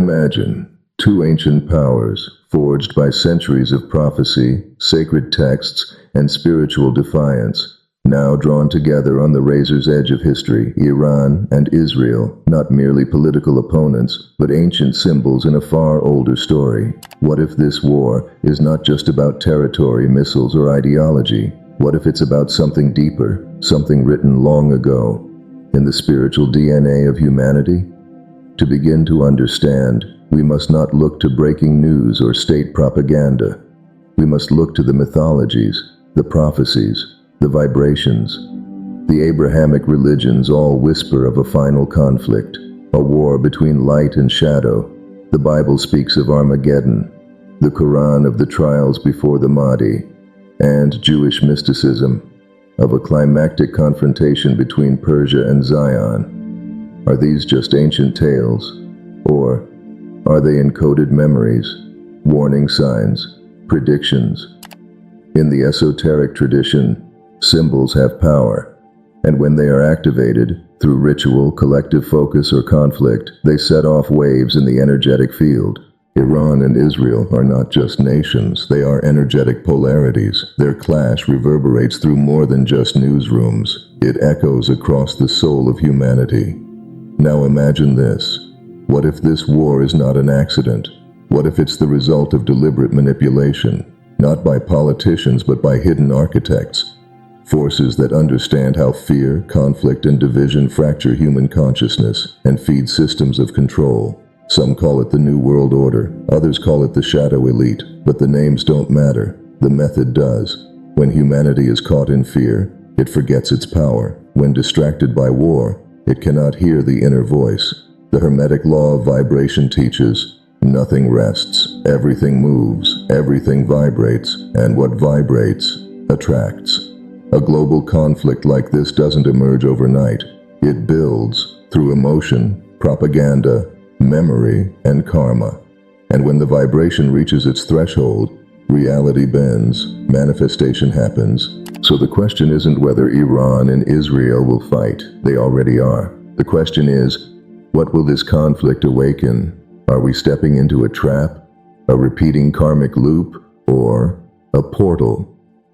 Imagine two ancient powers, forged by centuries of prophecy, sacred texts, and spiritual defiance, now drawn together on the razor's edge of history, Iran and Israel, not merely political opponents, but ancient symbols in a far older story. What if this war is not just about territory, missiles, or ideology? What if it's about something deeper, something written long ago, in the spiritual DNA of humanity? To begin to understand, we must not look to breaking news or state propaganda. We must look to the mythologies, the prophecies, the vibrations. The Abrahamic religions all whisper of a final conflict, a war between light and shadow. The Bible speaks of Armageddon, the Quran of the trials before the Mahdi, and Jewish mysticism of a climactic confrontation between Persia and Zion. Are these just ancient tales, or are they encoded memories, warning signs, predictions? In the esoteric tradition, symbols have power, and when they are activated, through ritual, collective focus, or conflict, they set off waves in the energetic field. Iran and Israel are not just nations, they are energetic polarities. Their clash reverberates through more than just newsrooms. It echoes across the soul of humanity. Now imagine this. What if this war is not an accident? What if it's the result of deliberate manipulation, not by politicians but by hidden architects? Forces that understand how fear, conflict, and division fracture human consciousness and feed systems of control. Some call it the New World Order, others call it the Shadow Elite, but the names don't matter, the method does. When humanity is caught in fear, it forgets its power. When distracted by war, it cannot hear the inner voice. The Hermetic law of vibration teaches, nothing rests, everything moves, everything vibrates, and what vibrates attracts. A global conflict like this doesn't emerge overnight. It builds through emotion, propaganda, memory, and karma. And when the vibration reaches its threshold, reality bends, manifestation happens. So the question isn't whether Iran and Israel will fight. They already are. The question is, what will this conflict awaken? Are we stepping into a trap, a repeating karmic loop, or a portal?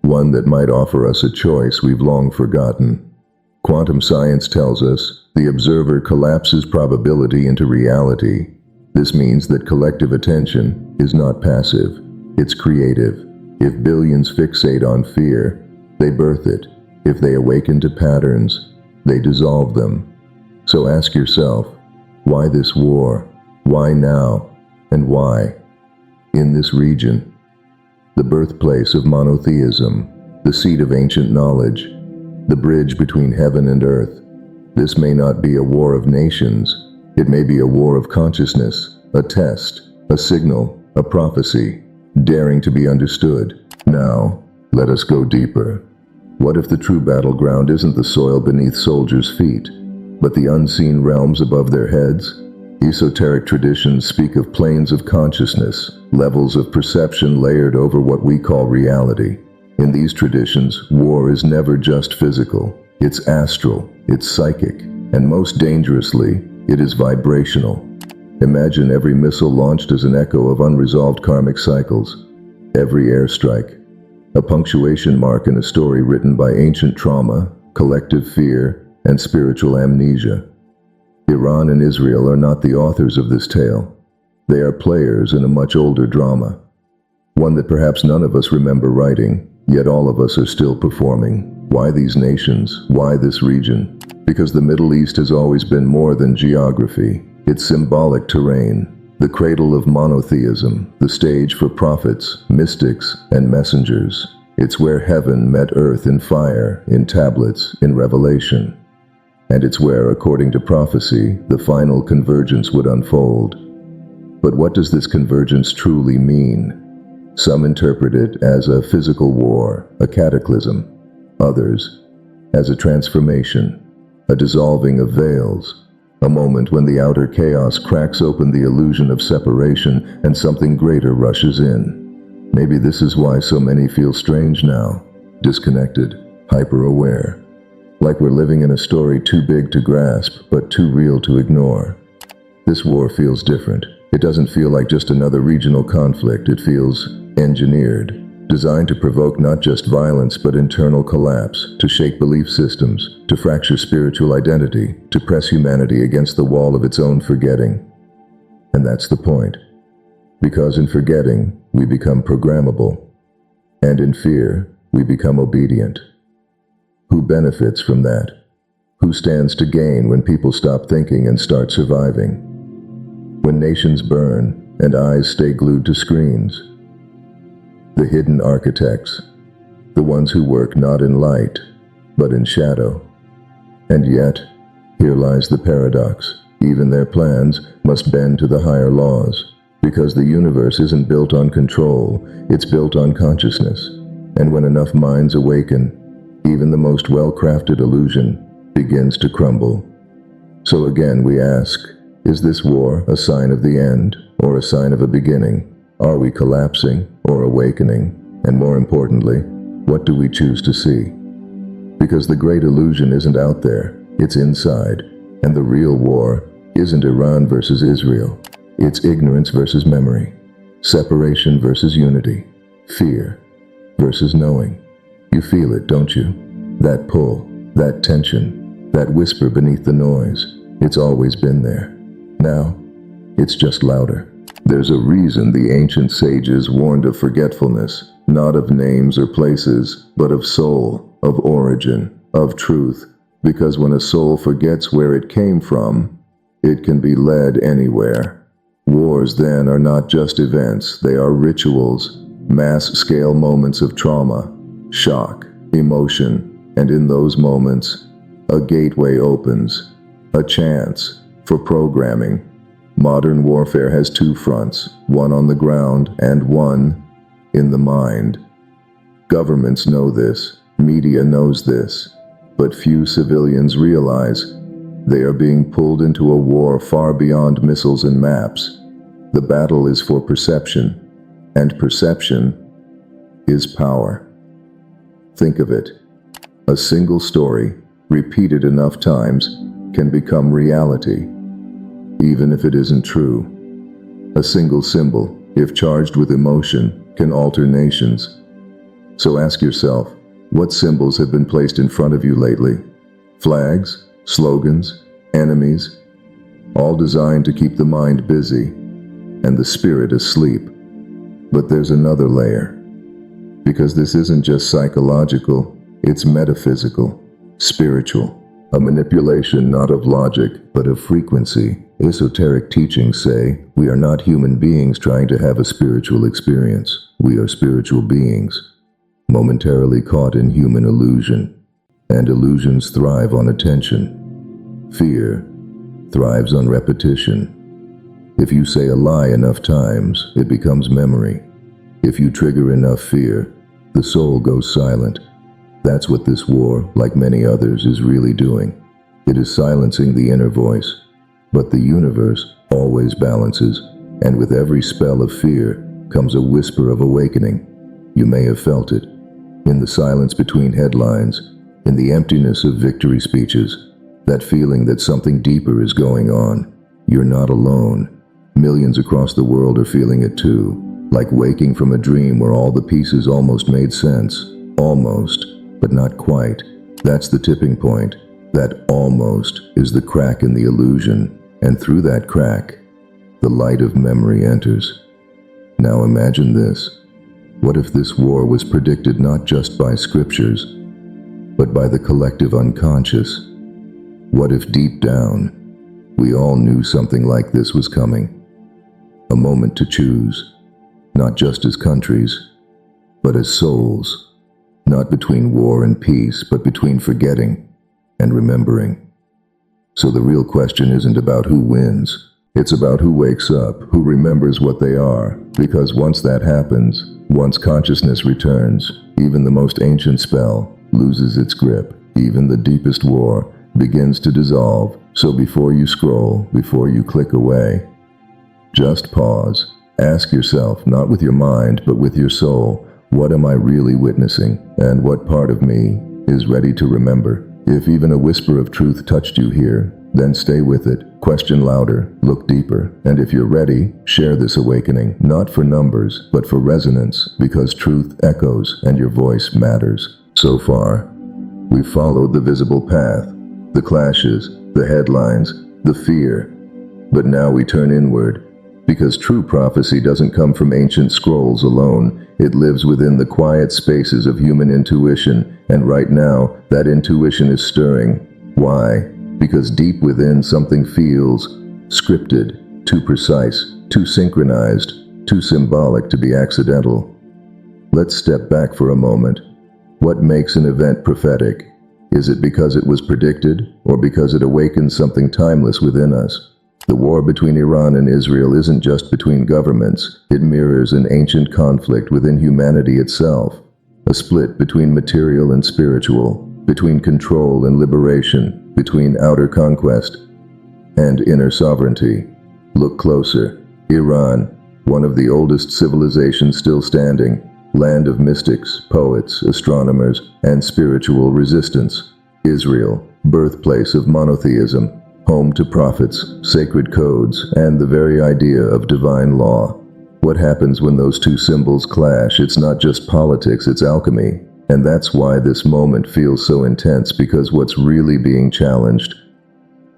One that might offer us a choice we've long forgotten. Quantum science tells us the observer collapses probability into reality. This means that collective attention is not passive, it's creative. If billions fixate on fear, they birth it. If they awaken to patterns, they dissolve them. So ask yourself, why this war? Why now? And why? In this region, the birthplace of monotheism, the seat of ancient knowledge, the bridge between heaven and earth. This may not be a war of nations. It may be a war of consciousness, a test, a signal, a prophecy, daring to be understood. Now, let us go deeper. What if the true battleground isn't the soil beneath soldiers' feet, but the unseen realms above their heads? Esoteric traditions speak of planes of consciousness, levels of perception layered over what we call reality. In these traditions, war is never just physical. It's astral, it's psychic, and most dangerously, it is vibrational. Imagine every missile launched as an echo of unresolved karmic cycles. Every airstrike, a punctuation mark in a story written by ancient trauma, collective fear, and spiritual amnesia. Iran and Israel are not the authors of this tale. They are players in a much older drama, one that perhaps none of us remember writing, yet all of us are still performing. Why these nations? Why this region? Because the Middle East has always been more than geography. It's symbolic terrain, the cradle of monotheism, the stage for prophets, mystics, and messengers. It's where heaven met earth in fire, in tablets, in revelation. And it's where, according to prophecy, the final convergence would unfold. But what does this convergence truly mean? Some interpret it as a physical war, a cataclysm. Others, as a transformation, a dissolving of veils, a moment when the outer chaos cracks open the illusion of separation and something greater rushes in. Maybe this is why so many feel strange now, disconnected, hyper-aware. Like we're living in a story too big to grasp, but too real to ignore. This war feels different. It doesn't feel like just another regional conflict. It feels engineered, designed to provoke not just violence but internal collapse, to shake belief systems, to fracture spiritual identity, to press humanity against the wall of its own forgetting. And that's the point. Because in forgetting, we become programmable. And in fear, we become obedient. Who benefits from that? Who stands to gain when people stop thinking and start surviving? When nations burn and eyes stay glued to screens? The hidden architects, the ones who work not in light, but in shadow. And yet, here lies the paradox. Even their plans must bend to the higher laws, because the universe isn't built on control, it's built on consciousness. And when enough minds awaken, even the most well-crafted illusion begins to crumble. So again we ask, is this war a sign of the end, or a sign of a beginning? Are we collapsing or awakening? And more importantly, what do we choose to see? Because the great illusion isn't out there, it's inside. And the real war isn't Iran versus Israel. It's ignorance versus memory, separation versus unity, fear versus knowing. You feel it, don't you? That pull, that tension, that whisper beneath the noise. It's always been there. Now, it's just louder. There's a reason the ancient sages warned of forgetfulness, not of names or places, but of soul, of origin, of truth. Because when a soul forgets where it came from, it can be led anywhere. Wars then are not just events, they are rituals, mass-scale moments of trauma, shock, emotion, and in those moments, a gateway opens, a chance for programming. Modern warfare has two fronts, one on the ground and one in the mind. Governments know this, media knows this, but few civilians realize they are being pulled into a war far beyond missiles and maps. The battle is for perception, and perception is power. Think of it. A single story, repeated enough times, can become reality, even if it isn't true. A single symbol, if charged with emotion, can alter nations. So ask yourself, what symbols have been placed in front of you lately? Flags, slogans, enemies, all designed to keep the mind busy and the spirit asleep. But there's another layer, because this isn't just psychological, it's metaphysical, spiritual, a manipulation not of logic, but of frequency. Esoteric teachings say we are not human beings trying to have a spiritual experience. We are spiritual beings, momentarily caught in human illusion. And illusions thrive on attention. Fear thrives on repetition. If you say a lie enough times, it becomes memory. If you trigger enough fear, the soul goes silent. That's what this war, like many others, is really doing. It is silencing the inner voice. But the universe always balances, and with every spell of fear comes a whisper of awakening. You may have felt it, in the silence between headlines, in the emptiness of victory speeches, that feeling that something deeper is going on. You're not alone. Millions across the world are feeling it too, like waking from a dream where all the pieces almost made sense. Almost, but not quite. That's the tipping point. That almost is the crack in the illusion, and through that crack, the light of memory enters. Now imagine this. What if this war was predicted not just by scriptures, but by the collective unconscious? What if deep down, we all knew something like this was coming? A moment to choose, not just as countries, but as souls. Not between war and peace, but between forgetting and remembering. So the real question isn't about who wins. It's about who wakes up, who remembers what they are. Because once that happens, once consciousness returns, even the most ancient spell loses its grip. Even the deepest war begins to dissolve. So before you scroll, before you click away, just pause. Ask yourself, not with your mind, but with your soul, what am I really witnessing? And what part of me is ready to remember? If even a whisper of truth touched you here, then stay with it, question louder, look deeper, and if you're ready, share this awakening, not for numbers, but for resonance, because truth echoes and your voice matters. So far, we've followed the visible path, the clashes, the headlines, the fear. But now we turn inward, because true prophecy doesn't come from ancient scrolls alone. It lives within the quiet spaces of human intuition, and right now, that intuition is stirring. Why? Because deep within something feels scripted, too precise, too synchronized, too symbolic to be accidental. Let's step back for a moment. What makes an event prophetic? Is it because it was predicted, or because it awakens something timeless within us? The war between Iran and Israel isn't just between governments. It mirrors an ancient conflict within humanity itself. A split between material and spiritual, between control and liberation, between outer conquest and inner sovereignty. Look closer. Iran, one of the oldest civilizations still standing, land of mystics, poets, astronomers, and spiritual resistance. Israel, birthplace of monotheism, home to prophets, sacred codes, and the very idea of divine law. What happens when those two symbols clash? It's not just politics, it's alchemy. And that's why this moment feels so intense, because what's really being challenged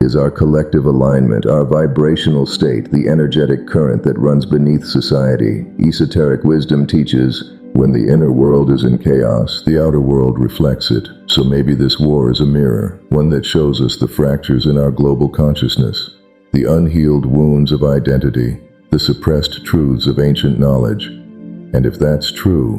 is our collective alignment, our vibrational state, the energetic current that runs beneath society. Esoteric wisdom teaches, when the inner world is in chaos, the outer world reflects it. So maybe this war is a mirror, one that shows us the fractures in our global consciousness, the unhealed wounds of identity, the suppressed truths of ancient knowledge. And if that's true,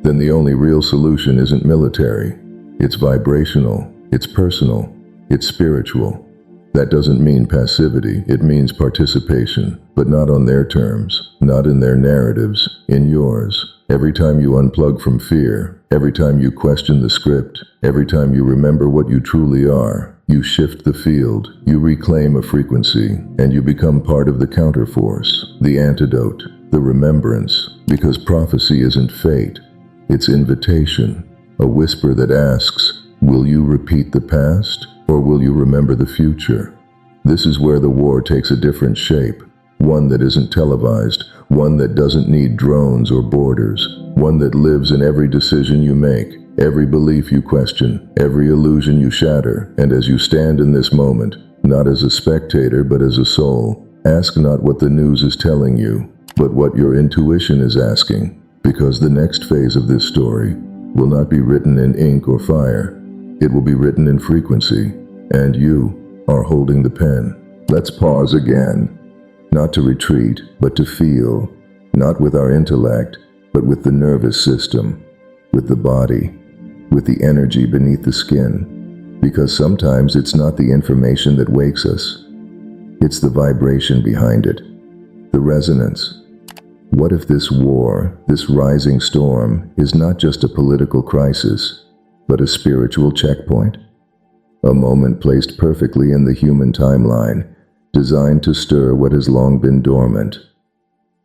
then the only real solution isn't military. It's vibrational, it's personal, it's spiritual. That doesn't mean passivity, it means participation, but not on their terms, not in their narratives, in yours. Every time you unplug from fear, every time you question the script, every time you remember what you truly are, you shift the field, you reclaim a frequency, and you become part of the counterforce, the antidote, the remembrance, because prophecy isn't fate, it's invitation, a whisper that asks, will you repeat the past, or will you remember the future? This is where the war takes a different shape, one that isn't televised, one that doesn't need drones or borders, one that lives in every decision you make, every belief you question, every illusion you shatter. And as you stand in this moment, not as a spectator but as a soul, ask not what the news is telling you, but what your intuition is asking, because the next phase of this story will not be written in ink or fire. It will be written in frequency, and you are holding the pen. Let's pause again. Not to retreat, but to feel, not with our intellect, but with the nervous system, with the body, with the energy beneath the skin. Because sometimes it's not the information that wakes us, it's the vibration behind it, the resonance. What if this war, this rising storm, is not just a political crisis, but a spiritual checkpoint? A moment placed perfectly in the human timeline, designed to stir what has long been dormant.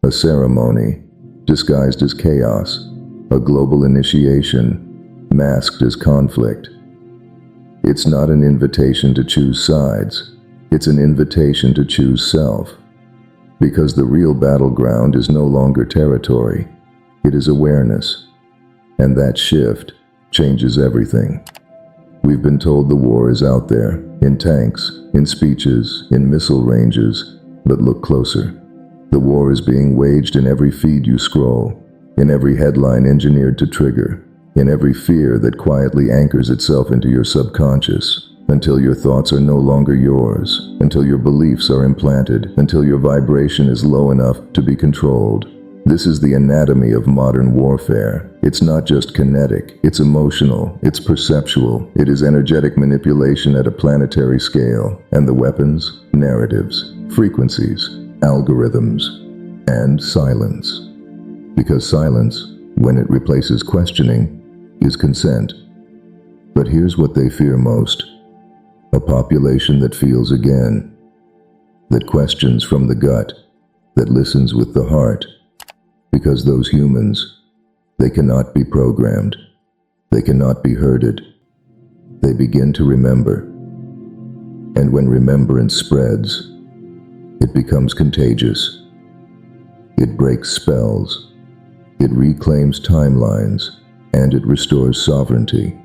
A ceremony, disguised as chaos, a global initiation, masked as conflict. It's not an invitation to choose sides, it's an invitation to choose self. Because the real battleground is no longer territory, it is awareness. And that shift changes everything. We've been told the war is out there, in tanks, in speeches, in missile ranges, but look closer. The war is being waged in every feed you scroll, in every headline engineered to trigger, in every fear that quietly anchors itself into your subconscious, until your thoughts are no longer yours, until your beliefs are implanted, until your vibration is low enough to be controlled. This is the anatomy of modern warfare. It's not just kinetic, it's emotional, it's perceptual, it is energetic manipulation at a planetary scale. And the weapons? Narratives, frequencies, algorithms, and silence. Because silence, when it replaces questioning, is consent. But here's what they fear most. A population that feels again, that questions from the gut, that listens with the heart. Because those humans, they cannot be programmed. They cannot be herded. they begin to remember. And when remembrance spreads, it becomes contagious. It breaks spells, it reclaims timelines, and it restores sovereignty.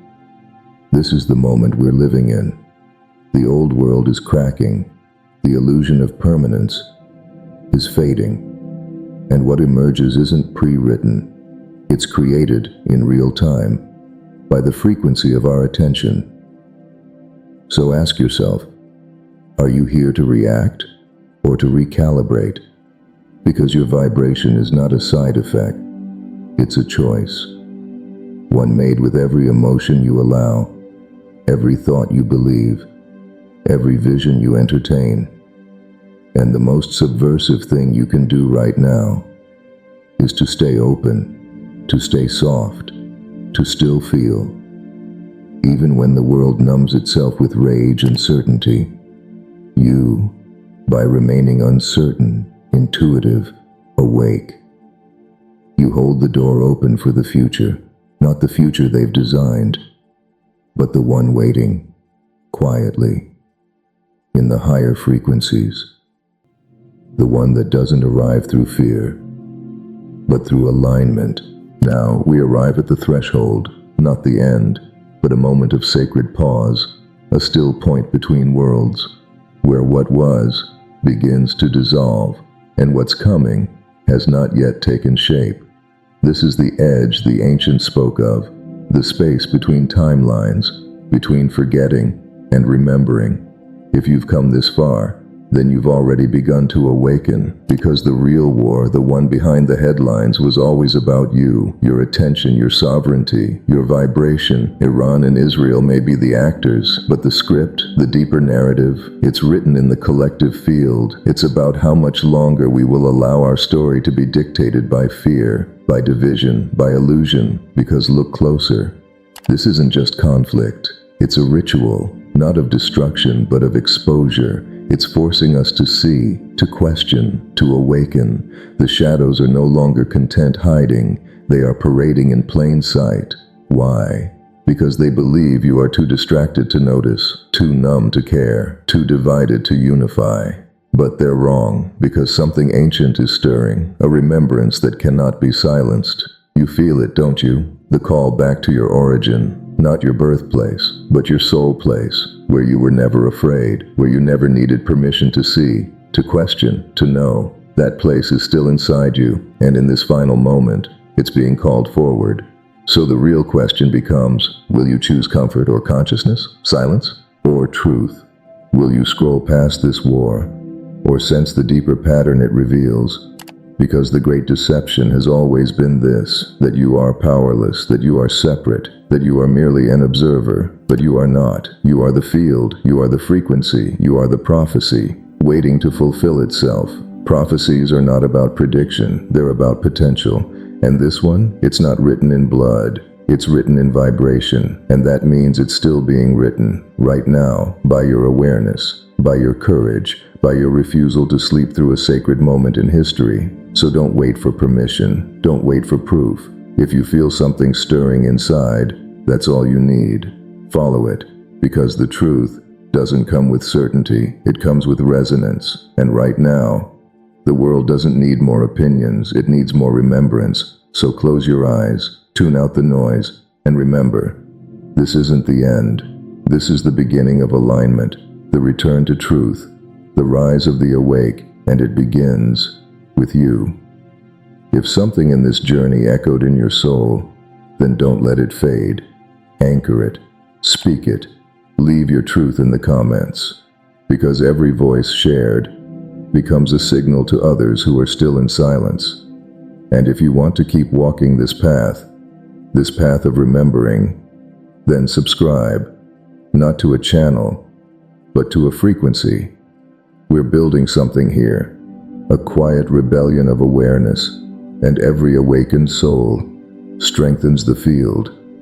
This is the moment we're living in. The old world is cracking, the illusion of permanence is fading, and what emerges isn't pre-written, it's created in real time by the frequency of our attention. So ask yourself, are you here to react or to recalibrate? Because your vibration is not a side effect, it's a choice. One made with every emotion you allow, every thought you believe, every vision you entertain. And the most subversive thing you can do right now is to stay open, to stay soft, to still feel. Even when the world numbs itself with rage and certainty, you, by remaining uncertain, intuitive, awake, you hold the door open for the future, not the future they've designed, but the one waiting, quietly, in the higher frequencies. The one that doesn't arrive through fear, but through alignment. Now we arrive at the threshold, not the end, but a moment of sacred pause, a still point between worlds, where what was begins to dissolve, and what's coming has not yet taken shape. This is the edge the ancients spoke of, the space between timelines, between forgetting and remembering. If you've come this far, then you've already begun to awaken, because the real war, the one behind the headlines, was always about you, your attention, your sovereignty, your vibration. Iran and Israel may be the actors, but the script, the deeper narrative, it's written in the collective field. It's about how much longer we will allow our story to be dictated by fear, by division, by illusion, because look closer. This isn't just conflict. It's a ritual, not of destruction, but of exposure. It's forcing us to see, to question, to awaken. The shadows are no longer content hiding. They are parading in plain sight. Why? Because they believe you are too distracted to notice, too numb to care, too divided to unify. But they're wrong, because something ancient is stirring, a remembrance that cannot be silenced. You feel it, don't you? The call back to your origin. Not your birthplace, but your soul place, where you were never afraid, where you never needed permission to see, to question, to know. That place is still inside you, and in this final moment, it's being called forward. So the real question becomes, will you choose comfort or consciousness, silence, or truth? Will you scroll past this war, or sense the deeper pattern it reveals? Because the great deception has always been this, that you are powerless, that you are separate, that you are merely an observer, but you are not. You are the field, you are the frequency, you are the prophecy, waiting to fulfill itself. Prophecies are not about prediction, they're about potential. And this one, it's not written in blood, it's written in vibration, and that means it's still being written, right now, by your awareness, by your courage, by your refusal to sleep through a sacred moment in history. So don't wait for permission, don't wait for proof. If you feel something stirring inside, that's all you need. Follow it, because the truth doesn't come with certainty, it comes with resonance. And right now, the world doesn't need more opinions, it needs more remembrance. So close your eyes, tune out the noise, and remember, this isn't the end. This is the beginning of alignment, the return to truth, the rise of the awake, and it begins with you. If something in this journey echoed in your soul, then don't let it fade. Anchor it, speak it, leave your truth in the comments, because every voice shared becomes a signal to others who are still in silence. And if you want to keep walking this path of remembering, then subscribe, not to a channel, but to a frequency. We're building something here, a quiet rebellion of awareness, and every awakened soul strengthens the field.